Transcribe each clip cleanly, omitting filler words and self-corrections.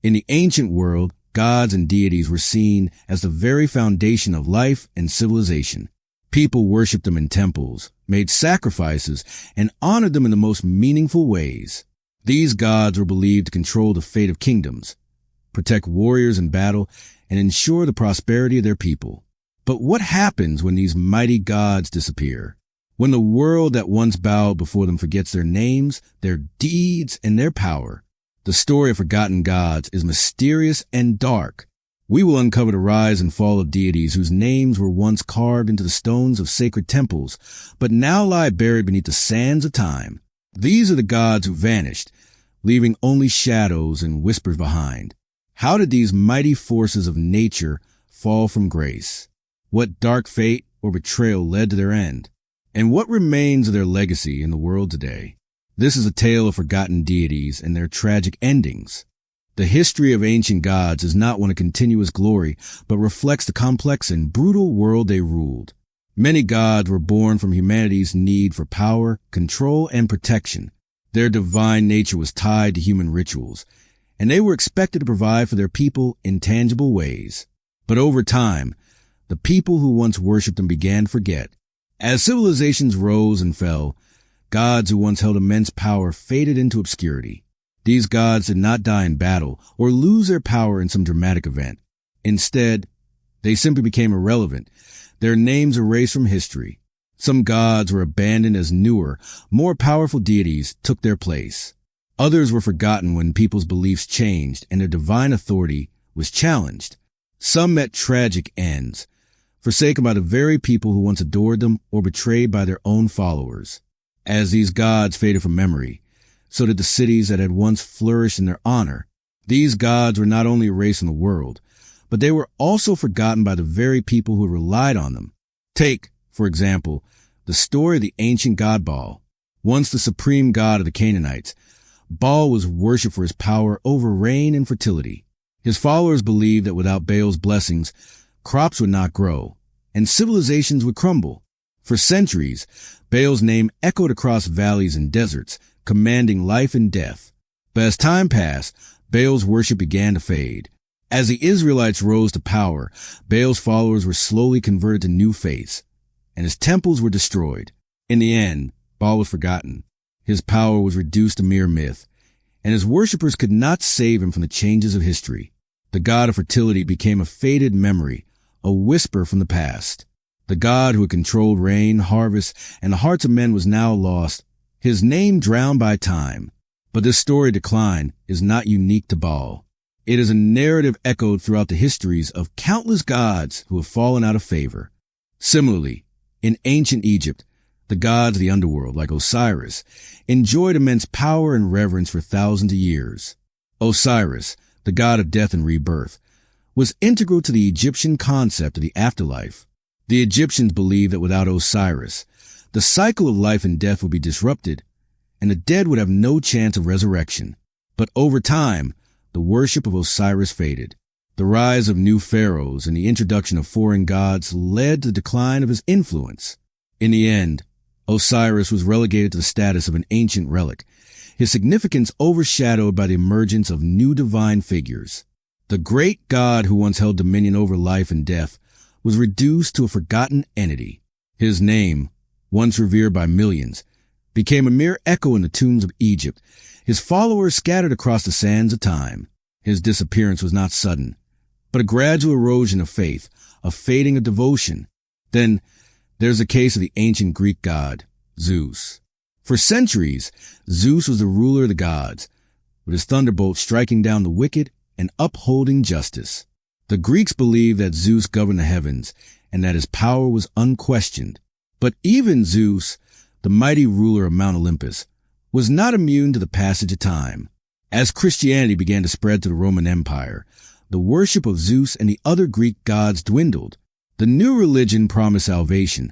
In the ancient world, gods and deities were seen as the very foundation of life and civilization. People worshipped them in temples, made sacrifices, and honored them in the most meaningful ways. These gods were believed to control the fate of kingdoms, protect warriors in battle, and ensure the prosperity of their people. But what happens when these mighty gods disappear? When the world that once bowed before them forgets their names, their deeds, and their power? The story of forgotten gods is mysterious and dark. We will uncover the rise and fall of deities whose names were once carved into the stones of sacred temples, but now lie buried beneath the sands of time. These are the gods who vanished, leaving only shadows and whispers behind. How did these mighty forces of nature fall from grace? What dark fate or betrayal led to their end? And what remains of their legacy in the world today? This is a tale of forgotten deities and their tragic endings. The history of ancient gods is not one of continuous glory, but reflects the complex and brutal world they ruled. Many gods were born from humanity's need for power, control, and protection. Their divine nature was tied to human rituals, and they were expected to provide for their people in tangible ways. But over time, the people who once worshipped them began to forget. As civilizations rose and fell, gods who once held immense power faded into obscurity. These gods did not die in battle or lose their power in some dramatic event. Instead, they simply became irrelevant, their names erased from history. Some gods were abandoned as newer, more powerful deities took their place. Others were forgotten when people's beliefs changed and their divine authority was challenged. Some met tragic ends, forsaken by the very people who once adored them or betrayed by their own followers. As these gods faded from memory, so did the cities that had once flourished in their honor. These gods were not only erased from the world, but they were also forgotten by the very people who relied on them. Take, for example, the story of the ancient god Baal. Once the supreme god of the Canaanites, Baal was worshipped for his power over rain and fertility. His followers believed that without Baal's blessings, crops would not grow, and civilizations would crumble. For centuries, Baal's name echoed across valleys and deserts, commanding life and death. But as time passed, Baal's worship began to fade. As the Israelites rose to power, Baal's followers were slowly converted to new faiths, and his temples were destroyed. In the end, Baal was forgotten. His power was reduced to mere myth, and his worshippers could not save him from the changes of history. The god of fertility became a faded memory, a whisper from the past. The god who had controlled rain, harvest, and the hearts of men was now lost, his name drowned by time. But this story of decline is not unique to Baal. It is a narrative echoed throughout the histories of countless gods who have fallen out of favor. Similarly, in ancient Egypt, the gods of the underworld, like Osiris, enjoyed immense power and reverence for thousands of years. Osiris, the god of death and rebirth, was integral to the Egyptian concept of the afterlife. The Egyptians believed that without Osiris, the cycle of life and death would be disrupted, and the dead would have no chance of resurrection. But over time, the worship of Osiris faded. The rise of new pharaohs and the introduction of foreign gods led to the decline of his influence. In the end, Osiris was relegated to the status of an ancient relic, his significance overshadowed by the emergence of new divine figures. The great god who once held dominion over life and death was reduced to a forgotten entity. His name, once revered by millions, became a mere echo in the tombs of Egypt, his followers scattered across the sands of time. His disappearance was not sudden, but a gradual erosion of faith, a fading of devotion. Then there's the case of the ancient Greek god, Zeus. For centuries, Zeus was the ruler of the gods, with his thunderbolt striking down the wicked and upholding justice. The Greeks believed that Zeus governed the heavens and that his power was unquestioned. But even Zeus, the mighty ruler of Mount Olympus, was not immune to the passage of time. As Christianity began to spread to the Roman Empire, the worship of Zeus and the other Greek gods dwindled. The new religion promised salvation,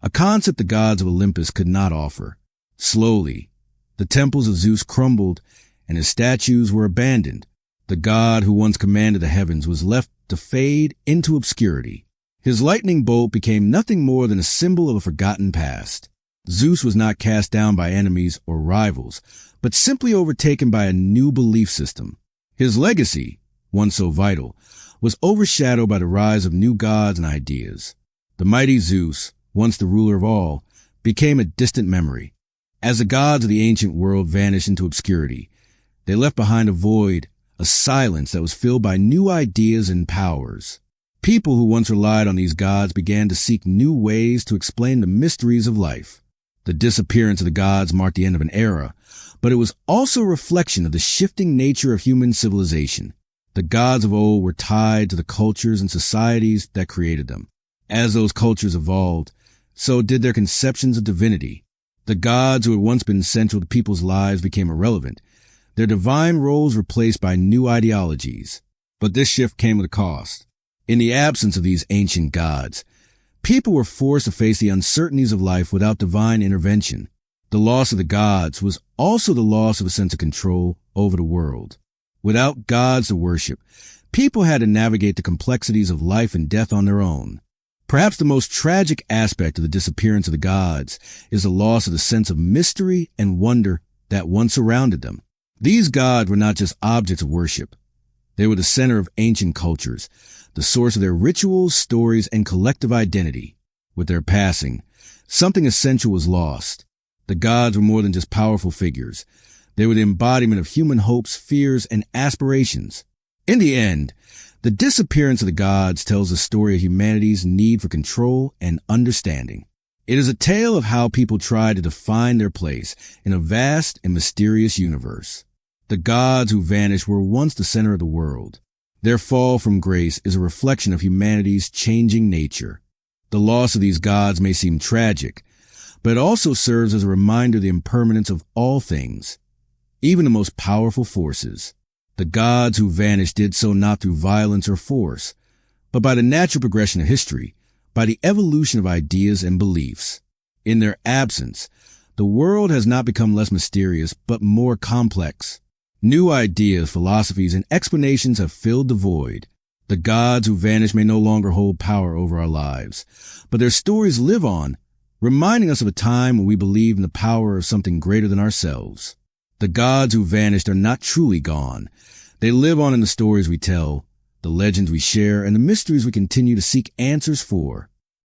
a concept the gods of Olympus could not offer. Slowly, the temples of Zeus crumbled and his statues were abandoned. The god who once commanded the heavens was left to fade into obscurity. His lightning bolt became nothing more than a symbol of a forgotten past. Zeus was not cast down by enemies or rivals, but simply overtaken by a new belief system. His legacy, once so vital, was overshadowed by the rise of new gods and ideas. The mighty Zeus, once the ruler of all, became a distant memory. As the gods of the ancient world vanished into obscurity, they left behind a void, a silence that was filled by new ideas and powers. People who once relied on these gods began to seek new ways to explain the mysteries of life. The disappearance of the gods marked the end of an era, but it was also a reflection of the shifting nature of human civilization. The gods of old were tied to the cultures and societies that created them. As those cultures evolved, so did their conceptions of divinity. The gods who had once been central to people's lives became irrelevant, their divine roles replaced by new ideologies. But this shift came at a cost. In the absence of these ancient gods, people were forced to face the uncertainties of life without divine intervention. The loss of the gods was also the loss of a sense of control over the world. Without gods to worship, people had to navigate the complexities of life and death on their own. Perhaps the most tragic aspect of the disappearance of the gods is the loss of the sense of mystery and wonder that once surrounded them. These gods were not just objects of worship. They were the center of ancient cultures, the source of their rituals, stories, and collective identity. With their passing, something essential was lost. The gods were more than just powerful figures. They were the embodiment of human hopes, fears, and aspirations. In the end, the disappearance of the gods tells the story of humanity's need for control and understanding. It is a tale of how people tried to define their place in a vast and mysterious universe. The gods who vanished were once the center of the world. Their fall from grace is a reflection of humanity's changing nature. The loss of these gods may seem tragic, but it also serves as a reminder of the impermanence of all things, even the most powerful forces. The gods who vanished did so not through violence or force, but by the natural progression of history, by the evolution of ideas and beliefs. In their absence, the world has not become less mysterious, but more complex. New ideas, philosophies, and explanations have filled the void. The gods who vanished may no longer hold power over our lives, but their stories live on, reminding us of a time when we believed in the power of something greater than ourselves. The gods who vanished are not truly gone. They live on in the stories we tell, the legends we share, and the mysteries we continue to seek answers for.